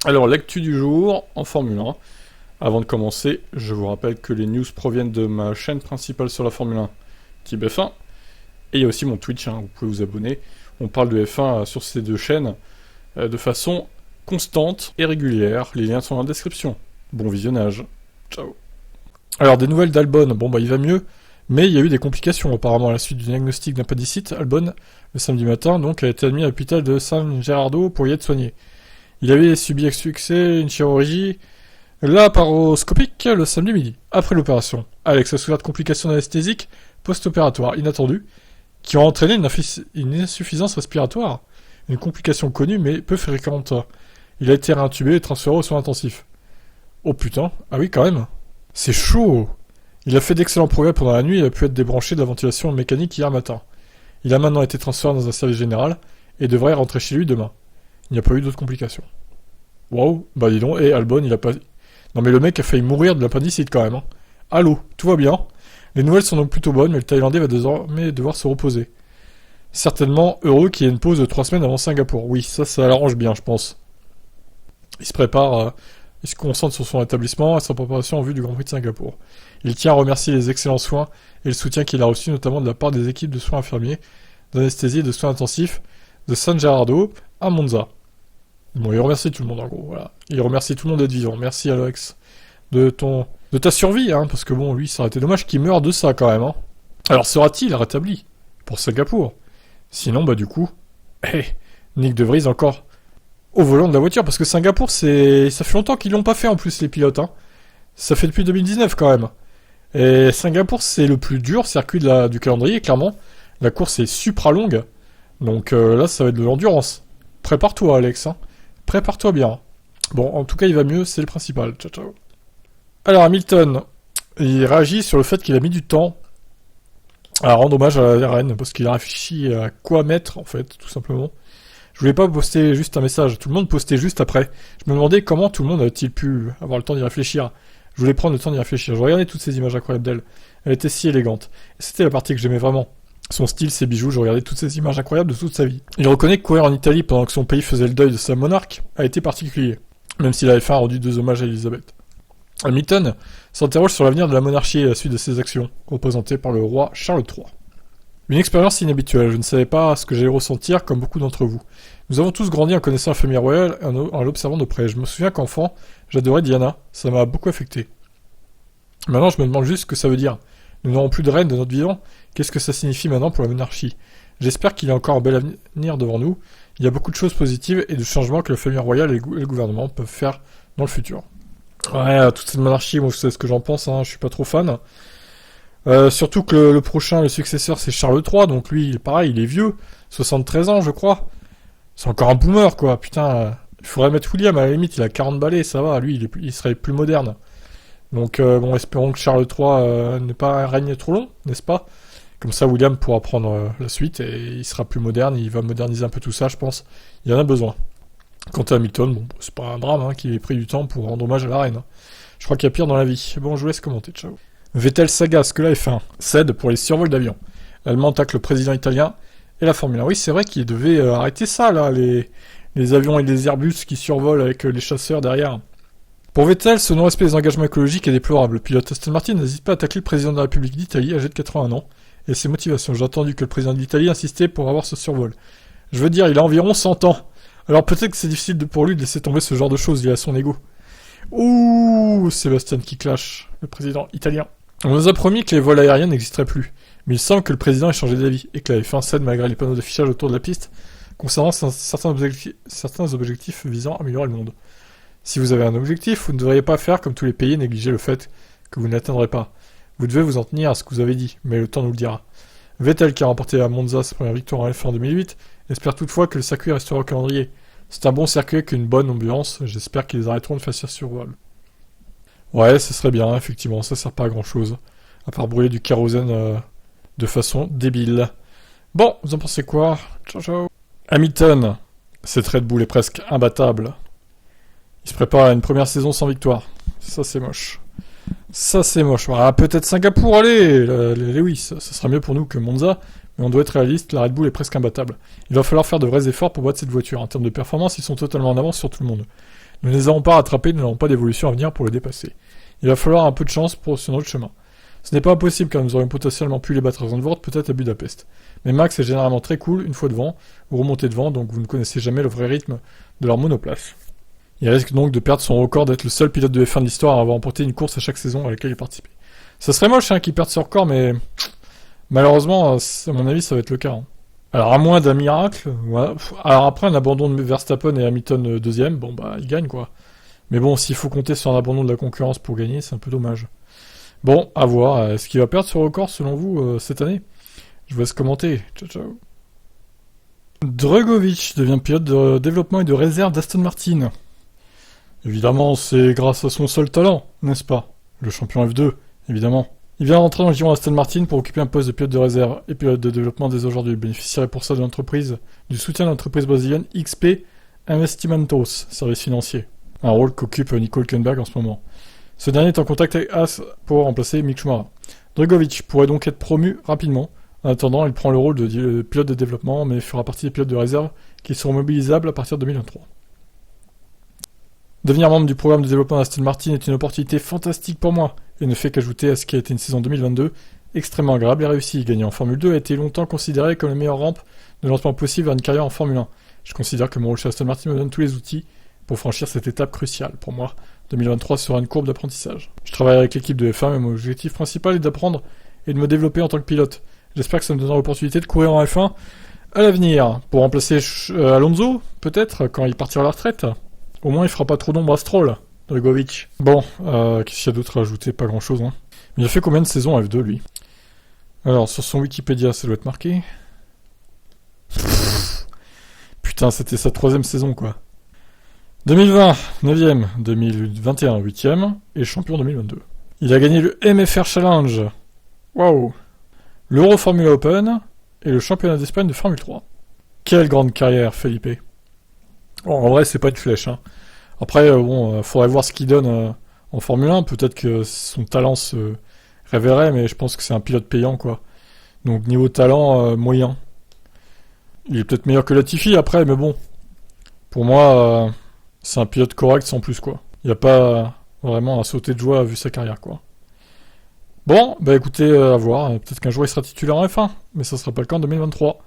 Alors, l'actu du jour en Formule 1. Avant de commencer, je vous rappelle que les news proviennent de ma chaîne principale sur la Formule 1, Type F1. Et il y a aussi mon Twitch, vous pouvez vous abonner. On parle de F1 sur ces deux chaînes de façon constante et régulière. Les liens sont dans la description. Bon visionnage. Ciao. Alors, des nouvelles d'Albon. Bon, il va mieux. Mais il y a eu des complications apparemment à la suite du diagnostic d'appendicite. Albon, le samedi matin, donc, a été admis à l'hôpital de San Gerardo pour y être soigné. Il avait subi avec succès une chirurgie laparoscopique le samedi midi, après l'opération, avec sa souffert de complications anesthésiques post-opératoires inattendues, qui ont entraîné une insuffisance respiratoire, une complication connue mais peu fréquente. Il a été réintubé et transféré aux soins intensifs. Oh putain, ah oui quand même. C'est chaud. Il a fait d'excellents progrès pendant la nuit et a pu être débranché de la ventilation mécanique hier matin. Il a maintenant été transféré dans un service général et devrait rentrer chez lui demain. Il n'y a pas eu d'autres complications. Waouh, dis donc, et Albon, il a pas... Non mais le mec a failli mourir de l'appendicite quand même, hein. Allô, tout va bien. Les nouvelles sont donc plutôt bonnes, mais le Thaïlandais va désormais devoir se reposer. Certainement heureux qu'il y ait une pause de 3 semaines avant Singapour. Oui, ça l'arrange bien, je pense. Il se prépare, il se concentre sur son établissement et sa préparation en vue du Grand Prix de Singapour. Il tient à remercier les excellents soins et le soutien qu'il a reçu, notamment de la part des équipes de soins infirmiers, d'anesthésie et de soins intensifs de San Gerardo à Monza. Bon, il remercie tout le monde en gros, voilà. Il remercie tout le monde d'être vivant. Merci Alex de ta survie, parce que bon, lui, ça aurait été dommage qu'il meure de ça quand même, Alors sera-t-il rétabli pour Singapour? Sinon, du coup, Nick De Vries encore au volant de la voiture, parce que Singapour, ça fait longtemps qu'ils l'ont pas fait en plus les pilotes, Ça fait depuis 2019 quand même. Et Singapour, c'est le plus dur circuit du calendrier, clairement. La course est supra longue, donc là, ça va être de l'endurance. Prépare-toi, Alex, Prépare-toi bien. Bon, en tout cas, il va mieux, c'est le principal. Ciao, ciao. Alors, Hamilton, il réagit sur le fait qu'il a mis du temps à rendre hommage à la reine, parce qu'il a réfléchi à quoi mettre, en fait, tout simplement. Je voulais pas poster juste un message, tout le monde postait juste après. Je me demandais comment tout le monde a-t-il pu avoir le temps d'y réfléchir. Je voulais prendre le temps d'y réfléchir. Je regardais toutes ces images incroyables d'elle. Elle était si élégante. Et c'était la partie que j'aimais vraiment. Son style, ses bijoux, je regardais toutes ces images incroyables de toute sa vie. Il reconnaît que courir en Italie pendant que son pays faisait le deuil de sa monarque a été particulier, même s'il avait fait rendu 2 hommages à Elisabeth. Hamilton s'interroge sur l'avenir de la monarchie à la suite de ses actions, représentées par le roi Charles III. Une expérience inhabituelle, je ne savais pas ce que j'allais ressentir comme beaucoup d'entre vous. Nous avons tous grandi en connaissant la famille royale et en l'observant de près. Je me souviens qu'enfant, j'adorais Diana, ça m'a beaucoup affecté. Maintenant, je me demande juste ce que ça veut dire. Nous n'aurons plus de reine de notre vivant. Qu'est-ce que ça signifie maintenant pour la monarchie? J'espère qu'il y a encore un bel avenir devant nous. Il y a beaucoup de choses positives et de changements que la famille royale et le gouvernement peuvent faire dans le futur. Ouais, toute cette monarchie, moi, vous savez ce que j'en pense, je suis pas trop fan. Surtout que le prochain, le successeur, c'est Charles III, donc lui, pareil, il est vieux. 73 ans, je crois. C'est encore un boomer, quoi. Putain, il faudrait mettre William, à la limite, il a 40 balais, ça va, lui, il serait plus moderne. Donc, espérons que Charles III n'ait pas régné trop long, n'est-ce pas? Comme ça, William pourra prendre la suite et il sera plus moderne, il va moderniser un peu tout ça, je pense. Il y en a besoin. Quant à Hamilton, c'est pas un drame qu'il ait pris du temps pour rendre hommage à la reine. Je crois qu'il y a pire dans la vie. Bon, je vous laisse commenter, ciao. Vettel s'agace que la F1 cède pour les survols d'avions. L'Allemand attaque le président italien et la Formule 1. Oui, c'est vrai qu'il devait arrêter ça, là, les avions et les Airbus qui survolent avec les chasseurs derrière. Pour Vettel, ce non-respect des engagements écologiques est déplorable. Le pilote Aston Martin n'hésite pas à attaquer le président de la République d'Italie, âgé de 81 ans, et ses motivations. J'ai entendu que le président d'Italie insistait pour avoir ce survol. Je veux dire, il a environ 100 ans. Alors peut-être que c'est difficile pour lui de laisser tomber ce genre de choses, il a son ego. Ouh, Sébastien qui clash, le président italien. On nous a promis que les vols aériens n'existeraient plus, mais il semble que le président ait changé d'avis, et que la F1 cède malgré les panneaux d'affichage autour de la piste, concernant certains objectifs visant à améliorer le monde. Si vous avez un objectif, vous ne devriez pas faire comme tous les pays et négliger le fait que vous n'atteindrez pas. Vous devez vous en tenir à ce que vous avez dit, mais le temps nous le dira. Vettel, qui a remporté à Monza sa première victoire en F1 en 2008, espère toutefois que le circuit restera au calendrier. C'est un bon circuit avec une bonne ambiance, j'espère qu'ils arrêteront de faire ce survol. Ouais, ce serait bien, effectivement, ça sert pas à grand chose, à part brûler du kérosène de façon débile. Bon, vous en pensez quoi? Ciao ciao. Hamilton, cette Red Bull est presque imbattable. Il se prépare à une première saison sans victoire. Ça, c'est moche. Ça, c'est moche. Ah, peut-être Singapour, allez, Lewis, ça sera mieux pour nous que Monza, mais on doit être réaliste, la Red Bull est presque imbattable. Il va falloir faire de vrais efforts pour battre cette voiture. En termes de performance, ils sont totalement en avance sur tout le monde. Nous ne les avons pas rattrapés, nous n'avons pas d'évolution à venir pour le dépasser. Il va falloir un peu de chance sur notre chemin. Ce n'est pas impossible car nous aurions potentiellement pu les battre à Zandvoort, peut-être à Budapest. Mais Max est généralement très cool une fois devant, vous remontez devant, donc vous ne connaissez jamais le vrai rythme de leur monoplace. Il risque donc de perdre son record d'être le seul pilote de F1 de l'histoire à avoir remporté une course à chaque saison à laquelle il participait. Ça serait moche qu'il perde son record, mais malheureusement, à mon avis, ça va être le cas. Hein. Alors à moins d'un miracle, voilà. Alors après un abandon de Verstappen et Hamilton deuxième, bon bah il gagne quoi. Mais bon, s'il faut compter sur un abandon de la concurrence pour gagner, c'est un peu dommage. Bon, à voir. Est-ce qu'il va perdre ce record selon vous cette année? Je vous laisse commenter. Ciao, ciao. Drugovich devient pilote de développement et de réserve d'Aston Martin. Évidemment, c'est grâce à son seul talent, n'est-ce pas? Le champion F2, évidemment. Il vient rentrer dans le giron Aston Martin pour occuper un poste de pilote de réserve et pilote de développement dès aujourd'hui. Il bénéficierait pour ça de l'entreprise, du soutien de l'entreprise brésilienne XP Investimentos, service financier. Un rôle qu'occupe Nico Hülkenberg en ce moment. Ce dernier est en contact avec Haas pour remplacer Mick Schumacher. Drugovich pourrait donc être promu rapidement. En attendant, il prend le rôle de pilote de développement, mais fera partie des pilotes de réserve qui seront mobilisables à partir de 2023. Devenir membre du programme de développement d'Aston Martin est une opportunité fantastique pour moi, et ne fait qu'ajouter à ce qui a été une saison 2022 extrêmement agréable et réussie. Gagner en Formule 2 a été longtemps considéré comme la meilleure rampe de lancement possible vers une carrière en Formule 1. Je considère que mon rôle chez Aston Martin me donne tous les outils pour franchir cette étape cruciale. Pour moi, 2023 sera une courbe d'apprentissage. Je travaille avec l'équipe de F1 et mon objectif principal est d'apprendre et de me développer en tant que pilote. J'espère que ça me donnera l'opportunité de courir en F1 à l'avenir. Pour remplacer Alonso, peut-être, quand il partira à la retraite. Au moins, il fera pas trop d'ombre à Stroll, Drugovich. Bon, qu'est-ce qu'il y a d'autre à ajouter? Pas grand-chose, hein. Mais il a fait combien de saisons F2, lui? Alors, sur son Wikipédia, ça doit être marqué. Putain, c'était sa 3e saison, quoi. 2020, 9ème, 2021, 8ème, et champion 2022. Il a gagné le MFR Challenge. Waouh. L'Euro Formula Open, et le championnat d'Espagne de Formule 3. Quelle grande carrière, Felipe. Bon, en vrai, c'est pas une flèche, hein. Après, faudrait voir ce qu'il donne en Formule 1. Peut-être que son talent se révélerait, mais je pense que c'est un pilote payant, quoi. Donc, niveau talent, moyen. Il est peut-être meilleur que Latifi, après, mais bon. Pour moi, c'est un pilote correct sans plus, quoi. Il n'y a pas vraiment à sauter de joie vu sa carrière, quoi. Bon, bah écoutez, à voir. Peut-être qu'un jour il sera titulaire en F1, mais ça sera pas le cas en 2023.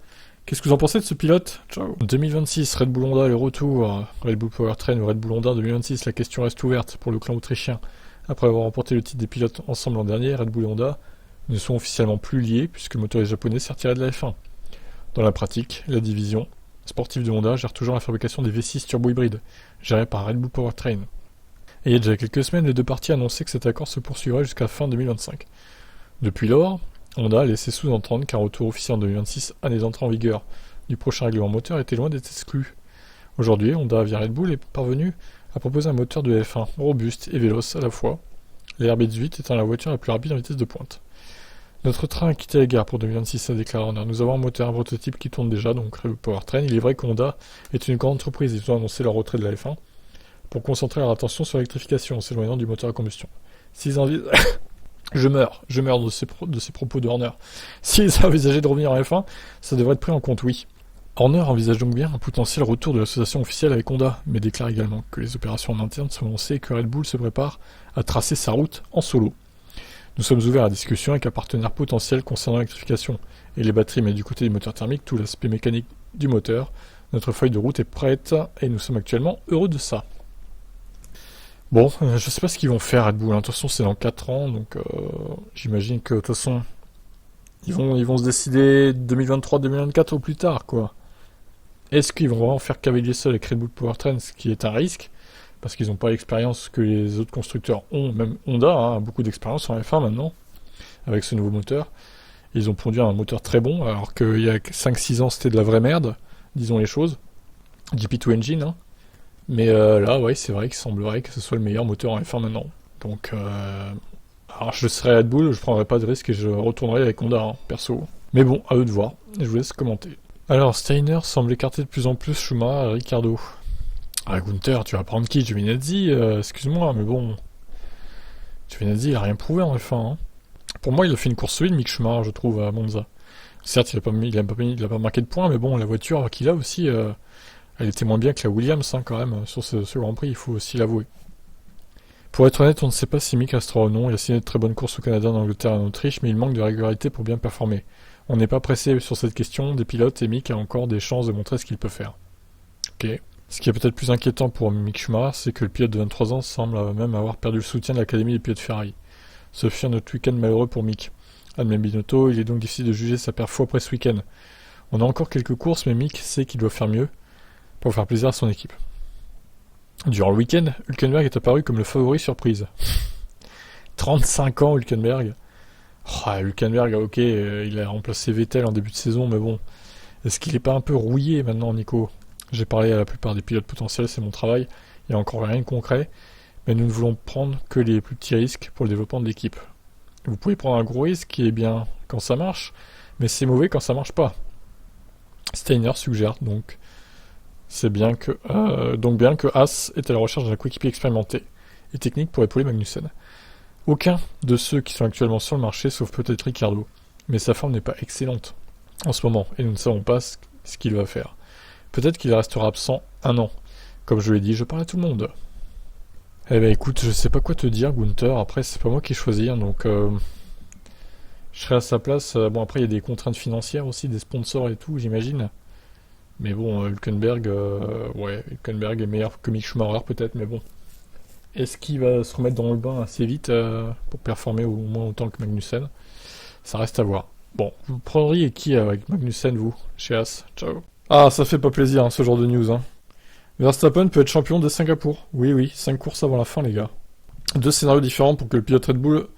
Qu'est-ce que vous en pensez de ce pilote? Ciao. 2026, Red Bull Honda, le retour. Red Bull Powertrain ou Red Bull Honda 2026, la question reste ouverte pour le clan autrichien. Après avoir remporté le titre des pilotes ensemble l'an dernier, Red Bull et Honda ne sont officiellement plus liés puisque le motoriste japonais s'est retiré de la F1. Dans la pratique, la division sportive de Honda gère toujours la fabrication des V6 turbo-hybrides, gérée par Red Bull Powertrain. Et il y a déjà quelques semaines, les deux parties annonçaient que cet accord se poursuivrait jusqu'à fin 2025. Depuis lors, Honda a laissé sous-entendre qu'un retour officiel en 2026, année d'entrée en vigueur du prochain règlement moteur, était loin d'être exclu. Aujourd'hui, Honda via Red Bull est parvenu à proposer un moteur de F1 robuste et véloce à la fois, les RB18 étant la voiture la plus rapide en vitesse de pointe. Notre train a quitté la gare pour 2026, a déclaré Honda. Nous avons un moteur, un prototype qui tourne déjà, donc Red Bull Powertrain. Il est vrai qu'Honda est une grande entreprise, ils ont annoncé leur retrait de la F1 pour concentrer leur attention sur l'électrification, en s'éloignant du moteur à combustion. S'ils envisagent... Je meurs de ces propos de Horner. S'ils envisageaient de revenir en F1, ça devrait être pris en compte, oui. Horner envisage donc bien un potentiel retour de l'association officielle avec Honda, mais déclare également que les opérations en interne sont lancées et que Red Bull se prépare à tracer sa route en solo. Nous sommes ouverts à la discussion avec un partenaire potentiel concernant l'électrification et les batteries, mais du côté du moteur thermique, tout l'aspect mécanique du moteur. Notre feuille de route est prête et nous sommes actuellement heureux de ça. Bon, je sais pas ce qu'ils vont faire Red Bull, de toute façon c'est dans 4 ans, donc j'imagine que de toute façon ils vont se décider 2023-2024 au plus tard, quoi. Est-ce qu'ils vont vraiment faire cavalier seul avec Red Bull Powertrain, ce qui est un risque, parce qu'ils n'ont pas l'expérience que les autres constructeurs ont, même Honda a beaucoup d'expérience en F1 maintenant, avec ce nouveau moteur. Ils ont produit un moteur très bon, alors qu'il y a 5-6 ans c'était de la vraie merde, disons les choses. GP2 Engine, hein. Mais là, ouais, c'est vrai qu'il semblerait que ce soit le meilleur moteur en F1 maintenant. Donc, alors je serais Red Bull, je prendrais pas de risque et je retournerai avec Honda, hein, perso. Mais bon, à eux de voir. Je vous laisse commenter. Alors, Steiner semble écarter de plus en plus Schumacher et Ricciardo. Ah, Gunther, tu vas prendre qui? Giovinazzi, excuse-moi, mais bon... Giovinazzi, il a rien prouvé en F1, hein. Pour moi, il a fait une course solide, Mick Schumacher, je trouve, à Monza. Certes, il a pas marqué de points, mais bon, la voiture qu'il a aussi... Elle était moins bien que la Williams, hein, quand même, sur ce Grand Prix, il faut aussi l'avouer. Pour être honnête, on ne sait pas si Mick restera ou non. Il a signé de très bonnes courses au Canada, en Angleterre et en Autriche, mais il manque de régularité pour bien performer. On n'est pas pressé sur cette question des pilotes et Mick a encore des chances de montrer ce qu'il peut faire. Ok. Ce qui est peut-être plus inquiétant pour Mick Schumacher, c'est que le pilote de 23 ans semble même avoir perdu le soutien de l'Académie des pilotes Ferrari. Ce fut un autre week-end malheureux pour Mick. Admet Binotto, il est donc difficile de juger sa perf après ce week-end. On a encore quelques courses, mais Mick sait qu'il doit faire mieux pour faire plaisir à son équipe. Durant le week-end, Hülkenberg est apparu comme le favori surprise. 35 ans, Hülkenberg. Hülkenberg, ok, il a remplacé Vettel en début de saison, mais bon, est-ce qu'il n'est pas un peu rouillé maintenant, Nico? J'ai parlé à la plupart des pilotes potentiels, c'est mon travail, il n'y a encore rien de concret, mais nous ne voulons prendre que les plus petits risques pour le développement de l'équipe. Vous pouvez prendre un gros risque qui est bien quand ça marche, mais c'est mauvais quand ça marche pas. Steiner suggère donc bien que Haas est à la recherche d'un coéquipier expérimenté et technique pour épauler Magnussen. Aucun de ceux qui sont actuellement sur le marché, sauf peut-être Ricciardo, mais sa forme n'est pas excellente en ce moment et nous ne savons pas ce qu'il va faire. Peut-être qu'il restera absent un an. Comme je l'ai dit, je parle à tout le monde. Eh ben écoute, je sais pas quoi te dire, Gunther. Après, c'est pas moi qui choisis, hein, donc je serai à sa place. Bon, après, il y a des contraintes financières aussi, des sponsors et tout, j'imagine. Mais bon, Hülkenberg est meilleur que Mick Schumacher peut-être, mais bon. Est-ce qu'il va se remettre dans le bain assez vite pour performer au moins autant que Magnussen? Ça reste à voir. Bon, vous prendriez qui avec Magnussen, vous, chez Haas? Ciao. Ah, ça fait pas plaisir, hein, ce genre de news, hein. Verstappen peut être champion de Singapour. Oui, 5 courses avant la fin, les gars. 2 scénarios différents pour que le pilote Red Bull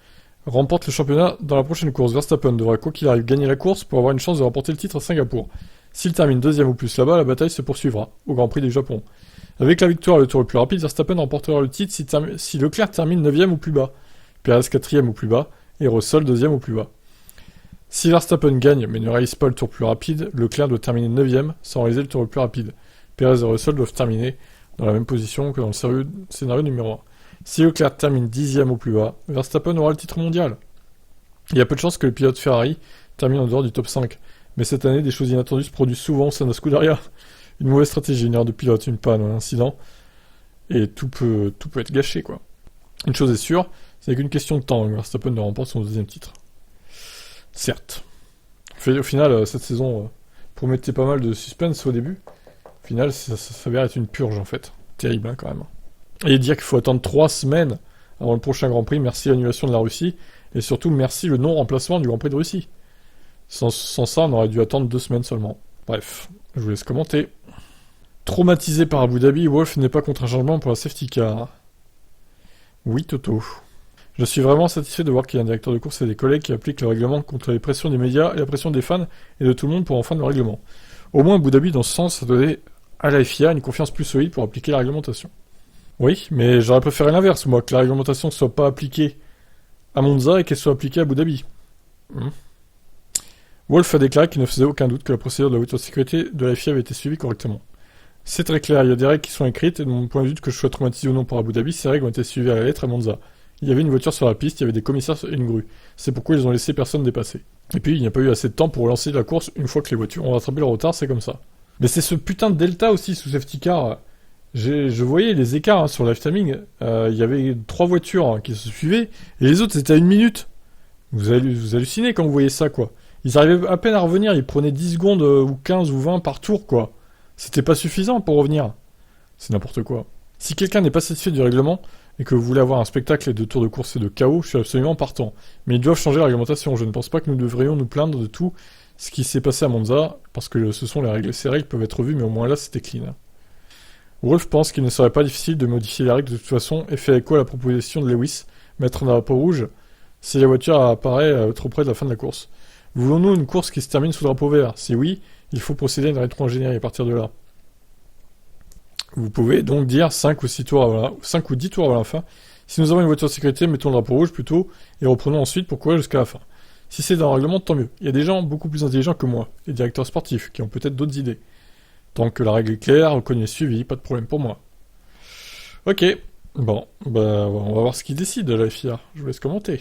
remporte le championnat dans la prochaine course. Verstappen devra, quoi qu'il arrive, gagner la course pour avoir une chance de remporter le titre à Singapour. S'il termine deuxième ou plus là-bas, la bataille se poursuivra au Grand Prix du Japon. Avec la victoire et le tour le plus rapide, Verstappen remportera le titre si Leclerc termine 9ème ou plus bas, Perez 4ème ou plus bas, et Russell 2ème ou plus bas. Si Verstappen gagne mais ne réalise pas le tour plus rapide, Leclerc doit terminer 9ème sans réaliser le tour le plus rapide. Perez et Russell doivent terminer dans la même position que dans le scénario numéro 1. Si Leclerc termine 10ème ou plus bas, Verstappen aura le titre mondial. Il y a peu de chances que le pilote Ferrari termine en dehors du top 5, mais cette année, des choses inattendues se produisent souvent au sein de Scuderia. Une mauvaise stratégie, une erreur de pilote, une panne, un incident, et tout peut être gâché, quoi. Une chose est sûre, c'est qu'une question de temps, Verstappen ne remporte son 2ème titre. Certes. Au final, cette saison promettait pas mal de suspense au début. Au final, ça s'avère être une purge, en fait. Terrible, hein, quand même. Et dire qu'il faut attendre 3 semaines avant le prochain Grand Prix, merci l'annulation de la Russie, et surtout merci le non-remplacement du Grand Prix de Russie. Sans ça, on aurait dû attendre 2 semaines seulement. Bref, je vous laisse commenter. Traumatisé par Abu Dhabi, Wolff n'est pas contre un changement pour la safety car. Oui, Toto. Je suis vraiment satisfait de voir qu'il y a un directeur de course et des collègues qui appliquent le règlement contre les pressions des médias et la pression des fans et de tout le monde pour enfreindre le règlement. Au moins, Abu Dhabi, dans ce sens, a donné à la FIA une confiance plus solide pour appliquer la réglementation. Oui, mais j'aurais préféré l'inverse, moi, que la réglementation ne soit pas appliquée à Monza et qu'elle soit appliquée à Abu Dhabi. Wolff a déclaré qu'il ne faisait aucun doute que la procédure de la voiture de sécurité de la FIA avait été suivie correctement. C'est très clair, il y a des règles qui sont écrites, et de mon point de vue, que je sois traumatisé ou non pour Abu Dhabi, ces règles ont été suivies à la lettre à Monza. Il y avait une voiture sur la piste, il y avait des commissaires et une grue. C'est pourquoi ils ont laissé personne dépasser. Et puis, il n'y a pas eu assez de temps pour relancer la course une fois que les voitures ont rattrapé leur retard, c'est comme ça. Mais c'est ce putain de delta aussi sous safety car. Je voyais les écarts sur live timing. Il y avait 3 voitures qui se suivaient, et les autres c'était à 1 minute. Vous hallucinez quand vous voyez ça, quoi. Ils arrivaient à peine à revenir, ils prenaient 10 secondes ou 15 ou 20 par tour, quoi. C'était pas suffisant pour revenir. C'est n'importe quoi. Si quelqu'un n'est pas satisfait du règlement, et que vous voulez avoir un spectacle de tours de course et de chaos, je suis absolument partant. Mais ils doivent changer la réglementation. Je ne pense pas que nous devrions nous plaindre de tout ce qui s'est passé à Monza, parce que ce sont les règles. Ces règles peuvent être revues, mais au moins là, c'était clean. Wolff pense qu'il ne serait pas difficile de modifier les règles de toute façon, et fait écho à la proposition de Lewis, mettre un drapeau rouge, si la voiture apparaît trop près de la fin de la course. Voulons-nous une course qui se termine sous drapeau vert? Si oui, il faut procéder à une rétro-ingénierie à partir de là. Vous pouvez donc dire 5 ou 10 tours avant la fin. Si nous avons une voiture de sécurité, mettons le drapeau rouge plutôt, et reprenons ensuite pour courir jusqu'à la fin. Si c'est dans un règlement, tant mieux. Il y a des gens beaucoup plus intelligents que moi, les directeurs sportifs, qui ont peut-être d'autres idées. Tant que la règle est claire, reconnue et suivie, pas de problème pour moi. Ok, bon, on va voir ce qu'ils décident, la FIA. Je vous laisse commenter.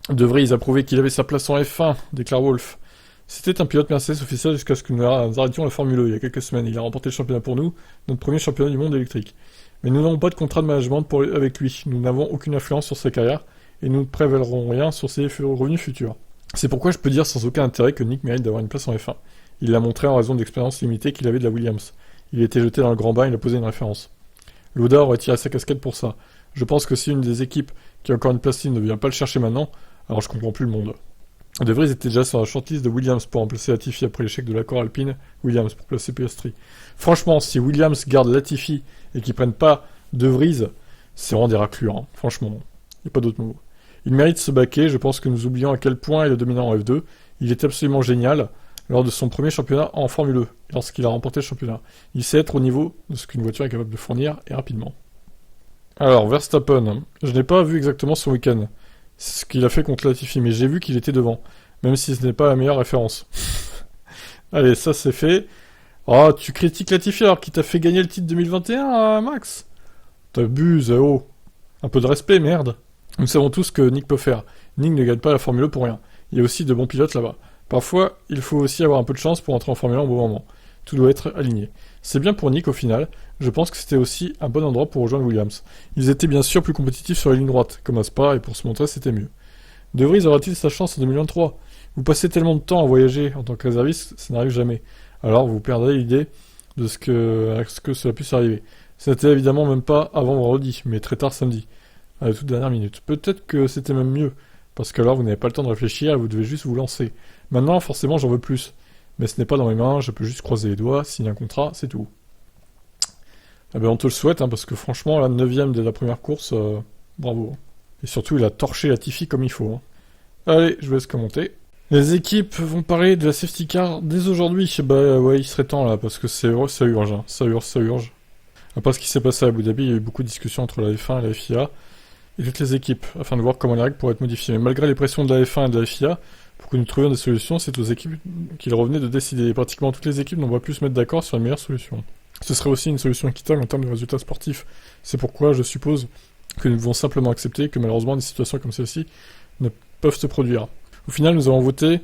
De Vries a prouvé qu'il avait sa place en F1, déclare Wolff. C'était un pilote Mercedes officiel jusqu'à ce que nous arrêtions la Formule E il y a quelques semaines. Il a remporté le championnat pour nous, notre premier championnat du monde électrique. Mais nous n'avons pas de contrat de management avec lui. Nous n'avons aucune influence sur sa carrière et nous ne prévalerons rien sur ses revenus futurs. C'est pourquoi je peux dire sans aucun intérêt que Nick mérite d'avoir une place en F1. Il l'a montré en raison de l'expérience limitée qu'il avait de la Williams. Il a été jeté dans le grand bain et il a posé une référence. Lauda aurait tiré sa casquette pour ça. Je pense que si une des équipes qui a encore une place libre ne vient pas le chercher maintenant, alors je comprends plus le monde. De Vries était déjà sur la shortlist de Williams pour remplacer Latifi après l'échec de l'accord Alpine, Williams pour placer Piastri. Franchement, si Williams garde Latifi et qu'ils prennent pas De Vries, c'est vraiment des raclures, hein. Franchement, il n'y a pas d'autre mot. Il mérite ce baquet, je pense que nous oublions à quel point il est dominant en F2. Il est absolument génial lors de son premier championnat en Formule E, lorsqu'il a remporté le championnat. Il sait être au niveau de ce qu'une voiture est capable de fournir, et rapidement. Alors, Verstappen, je n'ai pas vu exactement son week-end. C'est ce qu'il a fait contre Latifi, mais j'ai vu qu'il était devant, même si ce n'est pas la meilleure référence. Allez, ça c'est fait. Oh, tu critiques Latifi alors qu'il t'a fait gagner le titre 2021, Max? T'abuses, oh. Un peu de respect, merde. Nous savons tous ce que Nick peut faire. Nick ne gagne pas la Formule E pour rien. Il y a aussi de bons pilotes là-bas. Parfois, il faut aussi avoir un peu de chance pour entrer en Formule 1 au bon moment. Tout doit être aligné. C'est bien pour Nick au final. Je pense que c'était aussi un bon endroit pour rejoindre Williams. Ils étaient bien sûr plus compétitifs sur la ligne droite, comme à Spa, et pour se montrer, c'était mieux. De Vries aura-t-il sa chance en 2023? Vous passez tellement de temps à voyager en tant que réserviste, ça n'arrive jamais. Alors vous perdrez l'idée de ce que cela puisse arriver. Ce n'était évidemment même pas avant vendredi, mais très tard samedi, à la toute dernière minute. Peut-être que c'était même mieux, parce qu'alors vous n'avez pas le temps de réfléchir et vous devez juste vous lancer. Maintenant, forcément, j'en veux plus. Mais ce n'est pas dans mes mains, je peux juste croiser les doigts, signer un contrat, c'est tout. Eh ben, on te le souhaite, hein, parce que franchement, la 9ème de la première course, bravo. Et surtout, il a torché Latifi comme il faut. Hein. Allez, je vous laisse commenter. Les équipes vont parler de la safety car dès aujourd'hui. Bah ouais, il serait temps là, parce que ça urge, hein. Ça urge. Après ce qui s'est passé à Abu Dhabi, il y a eu beaucoup de discussions entre la F1 et la FIA, et toutes les équipes, afin de voir comment les règles pourraient être modifiées. Mais malgré les pressions de la F1 et de la FIA, pour que nous trouvions des solutions, c'est aux équipes qu'il revenait de décider. Et pratiquement toutes les équipes n'ont pas pu se mettre d'accord sur la meilleure solution. Ce serait aussi une solution équitable en termes de résultats sportifs. C'est pourquoi je suppose que nous devons simplement accepter que malheureusement des situations comme celle-ci ne peuvent se produire. Au final, nous avons voté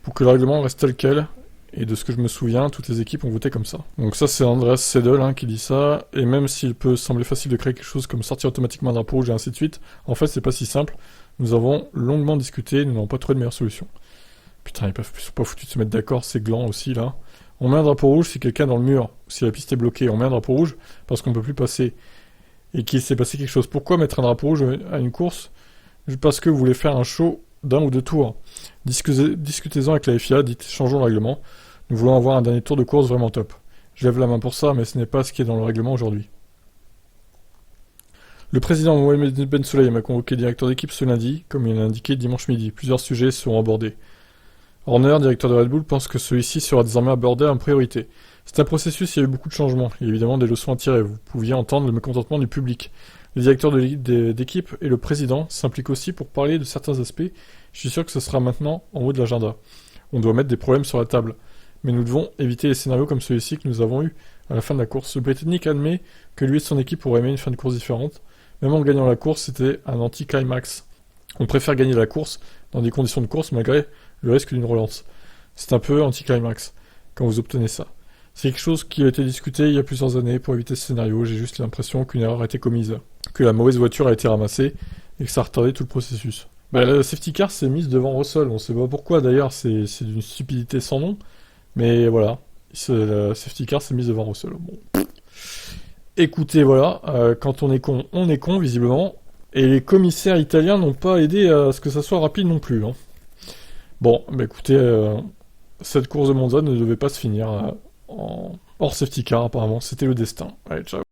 pour que le règlement reste tel quel, et de ce que je me souviens, toutes les équipes ont voté comme ça. Donc ça, c'est Andreas Seidel qui dit ça, et même s'il peut sembler facile de créer quelque chose comme sortir automatiquement un drapeau rouge et ainsi de suite, en fait, c'est pas si simple. Nous avons longuement discuté, nous n'avons pas trouvé de meilleure solution. Putain, ils sont pas foutus de se mettre d'accord, ces glands aussi, là. On met un drapeau rouge si quelqu'un est dans le mur, si la piste est bloquée. On met un drapeau rouge parce qu'on peut plus passer. Et qu'il s'est passé quelque chose. Pourquoi mettre un drapeau rouge à une course? Parce que vous voulez faire un show d'un ou deux tours. Discutez-en avec la FIA, dites changeons le règlement. Nous voulons avoir un dernier tour de course vraiment top. Je lève la main pour ça, mais ce n'est pas ce qui est dans le règlement aujourd'hui. Le président Mohamed Ben Sulayem a convoqué le directeur d'équipe ce lundi, comme il l'a indiqué dimanche midi. Plusieurs sujets seront abordés. Horner, directeur de Red Bull, pense que celui-ci sera désormais abordé en priorité. C'est un processus, il y a eu beaucoup de changements. Il y a évidemment des leçons à tirer. Vous pouviez entendre le mécontentement du public. Les directeurs d'équipe et le président s'impliquent aussi pour parler de certains aspects. Je suis sûr que ce sera maintenant en haut de l'agenda. On doit mettre des problèmes sur la table. Mais nous devons éviter les scénarios comme celui-ci que nous avons eu à la fin de la course. Le Britannique admet que lui et son équipe auraient aimé une fin de course différente. Même en gagnant la course, c'était un anti-climax. On préfère gagner la course dans des conditions de course malgré le risque d'une relance. C'est un peu anti-climax quand vous obtenez ça. C'est quelque chose qui a été discuté il y a plusieurs années pour éviter ce scénario. J'ai juste l'impression qu'une erreur a été commise, que la mauvaise voiture a été ramassée et que ça a retardé tout le processus. La safety car s'est mise devant Russell. On sait pas pourquoi d'ailleurs, c'est d'une stupidité sans nom. Mais voilà, la safety car s'est mise devant Russell. Bon. Écoutez, voilà, quand on est con visiblement. Et les commissaires italiens n'ont pas aidé à ce que ça soit rapide non plus. Hein. Bon, bah écoutez, cette course de Monza ne devait pas se finir en hors safety car apparemment. C'était le destin. Allez, ciao.